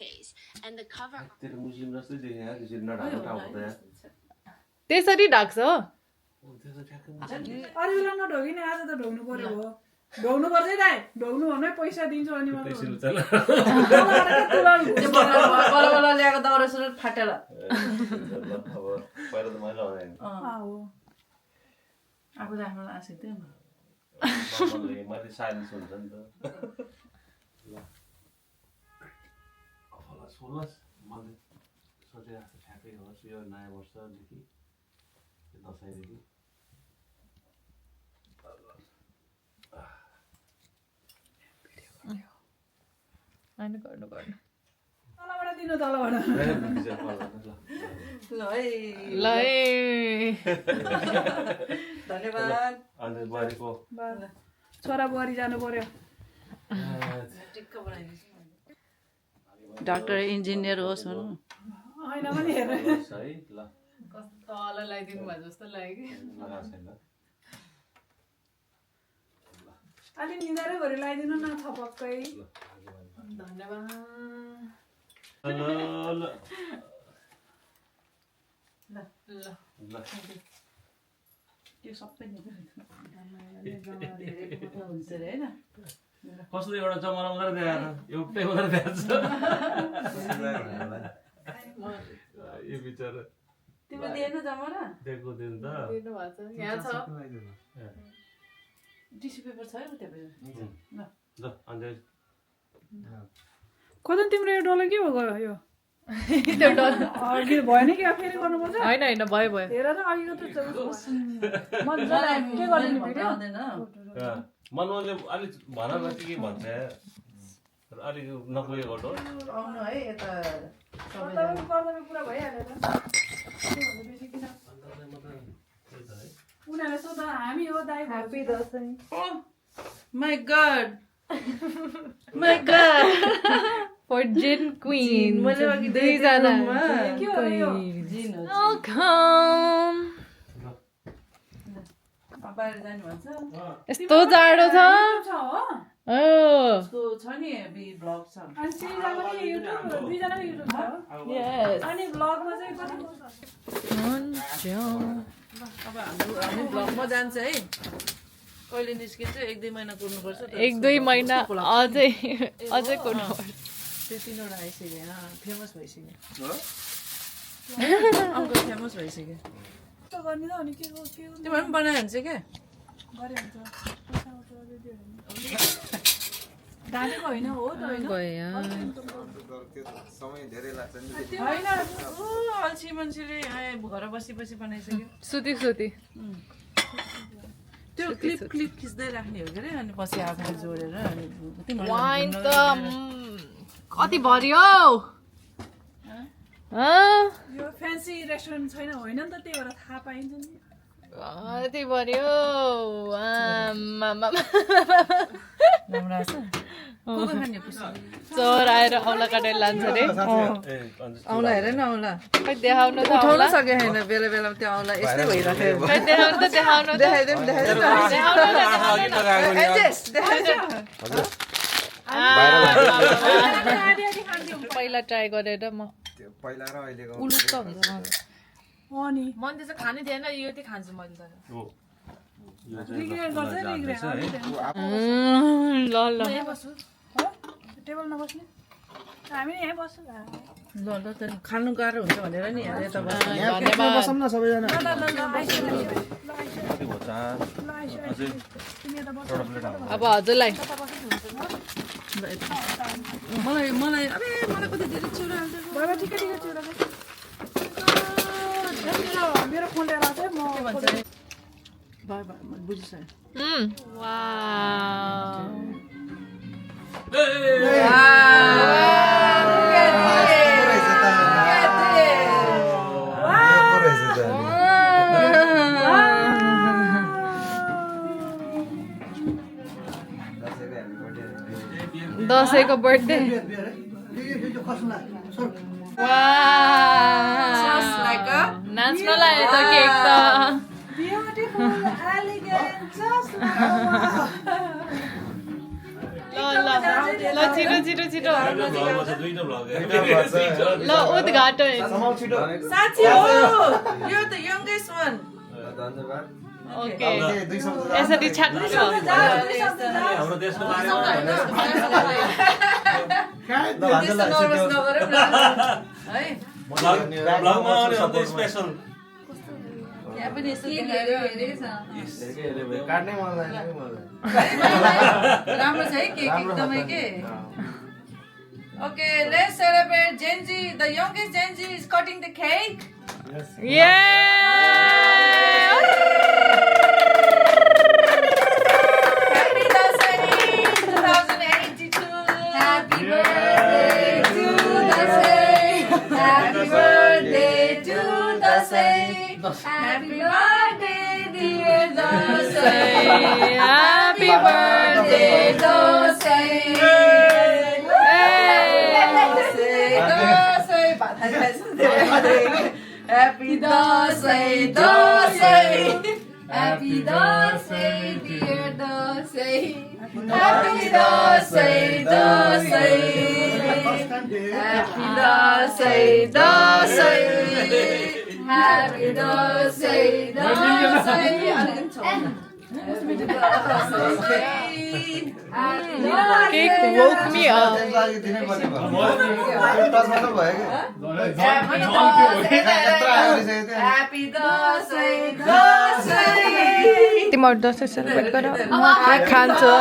face, and the cover. तेरो मुस्लिम जस्तै देखे यार त्यसरी नढाको टाउको त यार त्यसरी ढाक्छ त्यो त ठ्याक्कै अरू बेला नढोगिने आज त ढोग्नु पर्यो हो ढोग्नु पर्छ है दाइ ढोग्नु भने पैसा दिन्छु अनि म त्यसरी चल बल्ल ल्याएको दौरा सुरुवात फाटेर अब पहिला त मैले लगाएँ हो आफूले आफ्नो आशा थियो मैले साइलेन्स हुन्छ नि त ल अब सोल्नुहोस् मैले सोचिरहेको छु ठ्याक्कै होस् यो नयाँ वर्षदेखि दसैँदेखि गर्नु तलबाट दिनु तलबाट ल है ल है धन्यवाद अनि बुहारीको छोरा बुहारी जानु पर्यो टिक्क बनाइदिन्छु डाक्टर इन्जिनियर होस् भनौँ होइन पनि हेर होस् है ल कस्तो तल लगाइदिनु भयो जस्तो लाग्यो लगाएको छैन अलि निधारै भरि लगाइदिनु न थपक्कै धन्यवाद ल ल ल ल ल त्यो सबै निकाल्नु हुन्छ अरे होइन कस्तो एउटा जमाना मात्रै देखाएर एउटै मात्रै देखाएको यो बिचरा तिमीले दिएन जमारा दिएको दिन त दिनु भएको छ यहाँ छ टिस्यु पेपर छ है त्यहाँ ल ल अन्त कता तिम्रो यो डल्लो के भयो यो त्यो डर अघि भएन कि फेरि गर्नुपर्छ होइन होइन भयो भयो हेर त अघिको त मजाले के गर्ने भिडियो आउँदैन मनोले अलिक भन न के भन्छ अलिक नपुगेको हो आउनु है यता गर्दा पुरा भइहाल्यो त उनीहरूले सोध्दा हामी हो दाइ ह्याप्पी दसैँ माई गड फर्जिन क्वीन मैले अघि दुईजना के हो यो जिन हो वेलकम बाहिर जानु भन्छ यस्तो जाडो छ छ हो उसको छ नि हेभी भ्लग छ अनि श्रीजा पनि युट्युब दुईजनाको युट्युब छ हो यस अनि भ्लगमा चाहिँ कति हुन्छ अब हामी भ्लगमा जान्छ है कहिले निस्किन्छ 1-2 महिना कुर्नुपर्छ 1-2 महिना अझै कुर्नुपर्छ त्यो 3वटा आइसक्यो फेमस भइसक्यो अङ्कल फेमस भइसक्यो त गर्ने त अनि के तिमीहरू पनि बनायो भने चाहिँ क्या गरे हुन्छ ढालेको होइन हो त होइन गयो होइन अल्छी मान्छेले घर बसी बनाइसक्यो सुती त्यो क्लिप खिच्दै राख्ने हो के अरे अनि पछि आफूले जोडेर अनि वाइन त कति भर्यो यो फ्यान्सी रेस्टुरेन्ट छैन होइन नि त त्यही भएर थाहा पाइन्छ नि कति भर्यो राम्रो छ को खाने पुस्ताले चोर आएर औला काटेर लान्छ अरे औला हेर न औला खै देखाउनु त उठाउन औला सके छैन बेला बेलामा त्यो औला यस्तै भइराख्यो खै देखाउनु त देखाइदेऊ पहिला ट्राई गरेर म पहिला र अहिलेको उलुक्क हुन्छ अनि मन त्यसो खानै थिएन यो चाहिँ खान्छु मैले त रिग्रेट गर्छ रिग्रेट ल ल टेबलमा बस्ने हामी यहीँ बस्छौँ ल ल त खानु गाह्रो हुन्छ भनेर नि यता बस्छ धन्यवाद बसौँ न सबैजना अब हजुरलाई मलाई अबे मलाई कति धेरै चिउरा हाल्छ भयो ठिकै चिउरा मेरो फोन लिएर आउँछ म भयो मैले बुझिसकेँ दसैँको बर्थडे नाच्न लाग्यो त केक त Beautiful, elegant, just like ल छिटो छिटो छिटो भ्लगमा छ दुईटा भ्लग ल उद्घाटन समाउ छिटो साँच्ची हो यो त यंगेस्ट वान धन्यवाद ओके ओके 2 शब्द यसरी छ्याक्नु छ हाम्रो देशको बारेमा त्यस्तो नर्भस नगरौँ न है भ्लगमा आउने सधैँ स्पेशल यहाँ पनि यस्तो देखाएर काट्नै मन लाग्दैन कि मलाई राम्रो छ है केक एकदमै के Okay, let's celebrate Genji. The youngest Genji is cutting the cake. Yeah! Happy Dasai 2082. Happy birthday to Dasai. Happy birthday to Dasai. Happy birthday dear Dasai. Happy birthday Dasai. Happy Dasai, Dasai. Happy Dasai dear Dasai. Happy Dasai, Dasai. Happy Dasai, Dasai. Happy Dasai, Dasai. Cake woke me up. लागि दिनै पर्ने भयो touch मात्र भयो कि Happy Dasai, Dasai. तिमीहरू Dashain celebrate गर म खान्छु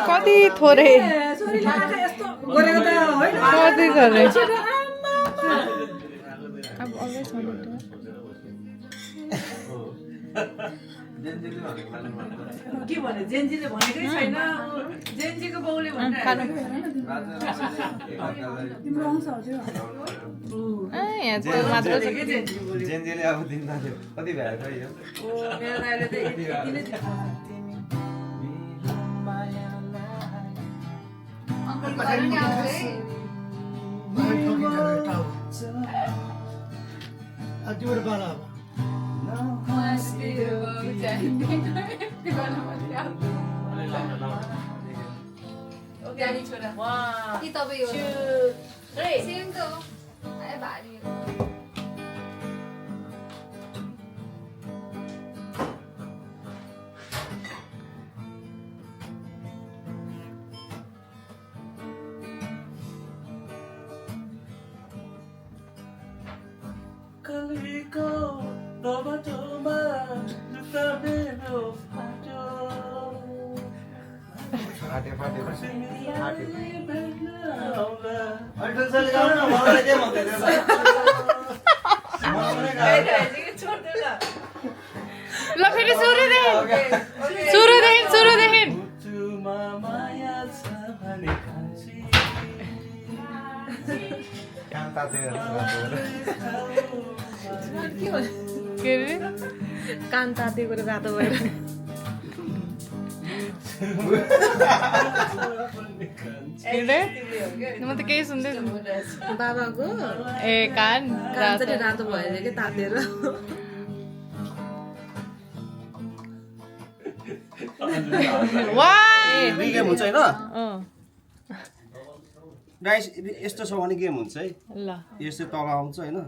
कति थोरै यस्तो गरेको त होइन कति थोरै के भने जेन्जीले भनेकै छैन जेन्जीको बाउले भनेर तिम्रो आउँछ हजुर यहाँ चाहिँ मात्र छ जेनजेले अब दिन थाल्यो कति भ्याएर छ यो ओ मेरो दाइले त यति नै Uncle घरमै आउँछ है ड्याडी छोरा 1 कि तपाईँ हो 2 3 सेम त हो आए भारी हो कलिको बाटोमा जुत्ता मेरो फाट्यो फाट्यो फाट्यो फाट्यो आउला अल्टो चले गाउँ न मलाई के भन्दै थियो छोड्दै ल ल फेरि सुरुदेखि मुटुमा माया छ भने खान्छी कान्ता थियो के अरे कान तातेको रातो भएर म त केही सुन्दैछु बाबाको ए कान कान्छरी रातो भयो के तातेर फ्री गेम हुन्छ हैन अँ गाइस यस्तो छ भने गेम हुन्छ है ल यस्तो तल आउँछ हैन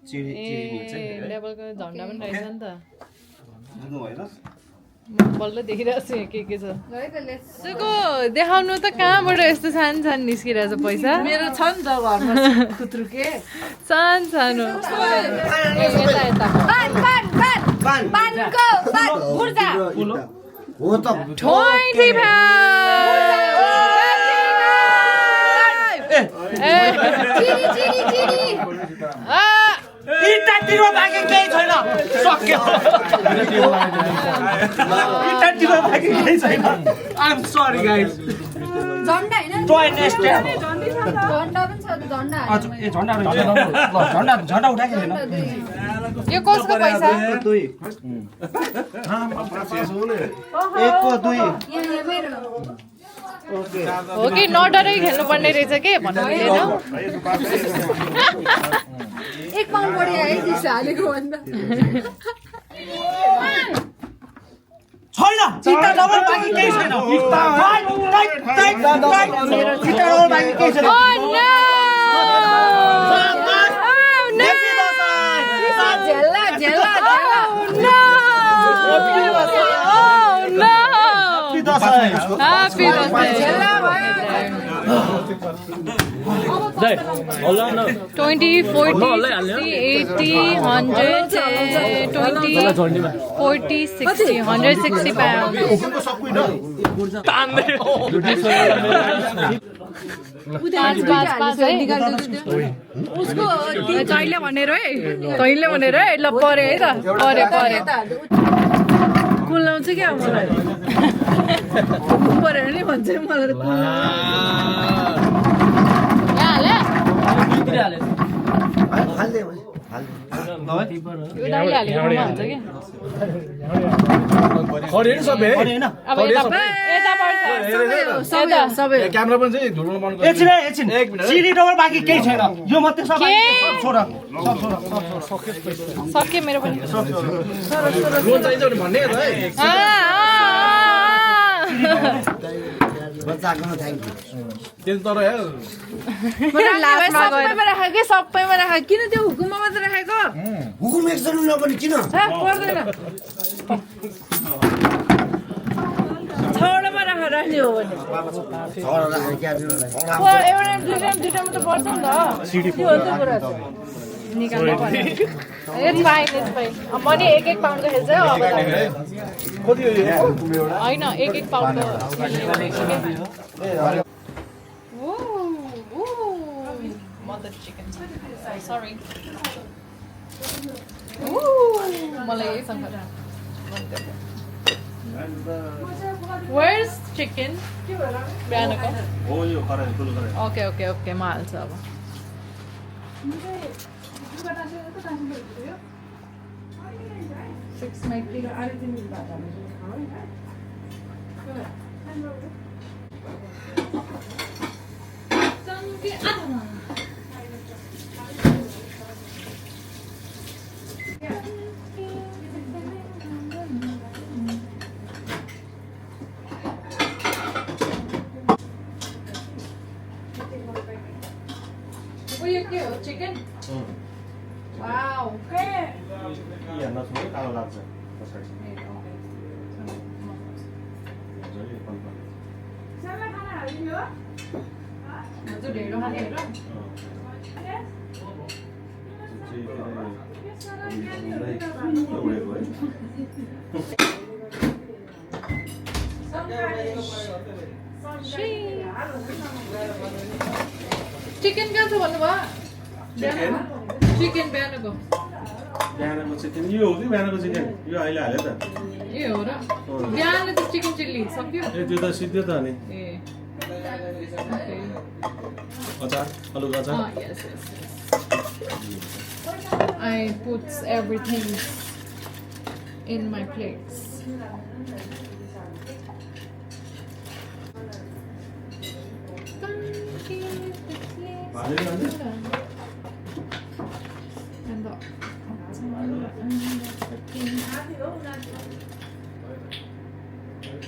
चिडी चिडी मिल्छ ए लेभलको झन्डा पनि रहेछ नि त बुझ्नु भएन म बल्ल देखिरहेको छु के छ है त लेट्स सुको देखाउनु त कहाँबाट यस्तो सानो सानो निस्किरहेछ पैसा मेरो छ नि त घरमा खुत्रु के सानो सानो यता यता पानको मुर्जा हो त 25 चिनी चिनी चिनी इटातिर बाँकी केही छैन सक्यो इटातिर बाँकी केही छैन आई एम सरी गाइस झन्डा हैन ट्राई नेक्स्ट टाइम झन्डा पनि छ झन्डा हजुर ए झन्डा ल झन्डा उठाएको छैन यो कसको पैसा दुई एकको दुई यहाँ मेरो हो कि नडरै खेल्नु पर्ने रहेछ के भन्नु मिलेन एक पाउन्ड बढी आयो दिस हालेको भन्दा 6 छैन चिट्टा डबल बाँकी केही छैन चिट्टा डबल बाँकी केही छैन झेल्ला झेल्ला Happy birthday. झेल्ला भयो 20, 40, 60, 80, 100, 20, 40, 60, 160 pounds. उसको तैँले भनेर है ल परे है त परे कुलाउँछ क्या मलाई परेर नि भन्छ मलाई त क्यामेरा पनि चाहिँ धुर्नु मन गर्छ एकछिन चिनी डबल बाँकी केही छैन यो मात्रै सब छोड सक्यो मेरो पनि लोन चाहिन्छ भने भन्ने त है त्यो तर सबैमा राखेको सबैमा राखेको किन त्यो हुकुममा मात्र राखेको हुकुम एकजना नगर्ने किन पर्दैन छवटामा राख्ने हो भने एउटा दुईटामा त पर्छ नि त त्यो हो त कुरा निकाल्नु पर्यो It's fine. मैले 1-1 पाउन्डको खेल्छ अब होइन 1-1 पाउन्डको mother chicken. Sorry. मलाई यही सँग Where's chicken? बिहानको ओके म हाल्छु अब Chicken? Wow. कालो लाग्छ ढेँडो खाने चिकन क्या छ भन्नुभयो चिकन बिहानको चिकन यो हो कि बिहानको चिकन यो अहिले हाल्यो त ए हो र बिहान त चिकन चिल्ली सक्यो ए त्यो त सिद्धो त अनि ए अचार आलुको अचार yes. I put everything in my plates.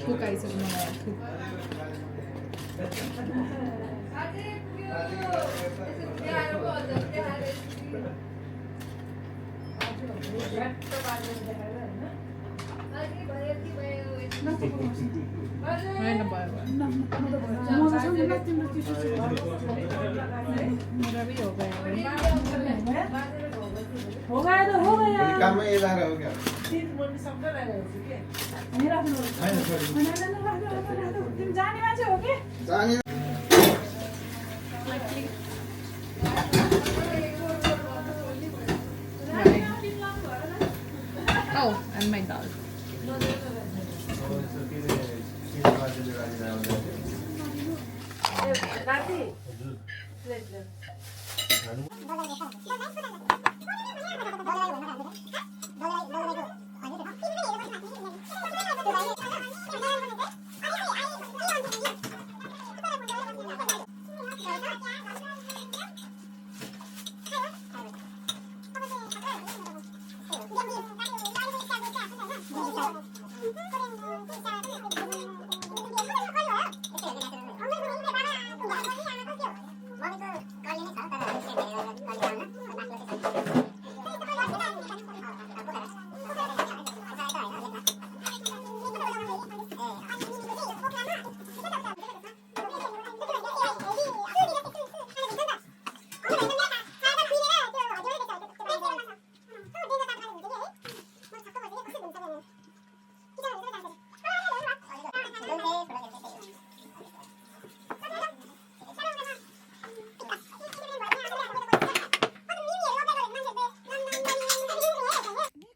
Cook guys, हो गया तो हो गया काम में ये ला रहा हो क्या तुम जाने मान्छे हो कि जाने Oh, and my dog.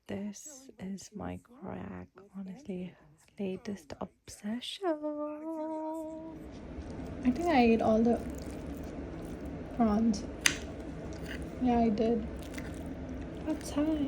This is my crack, honestly. Latest obsession. I think I ate all the prawns. Yeah, I did. That's high.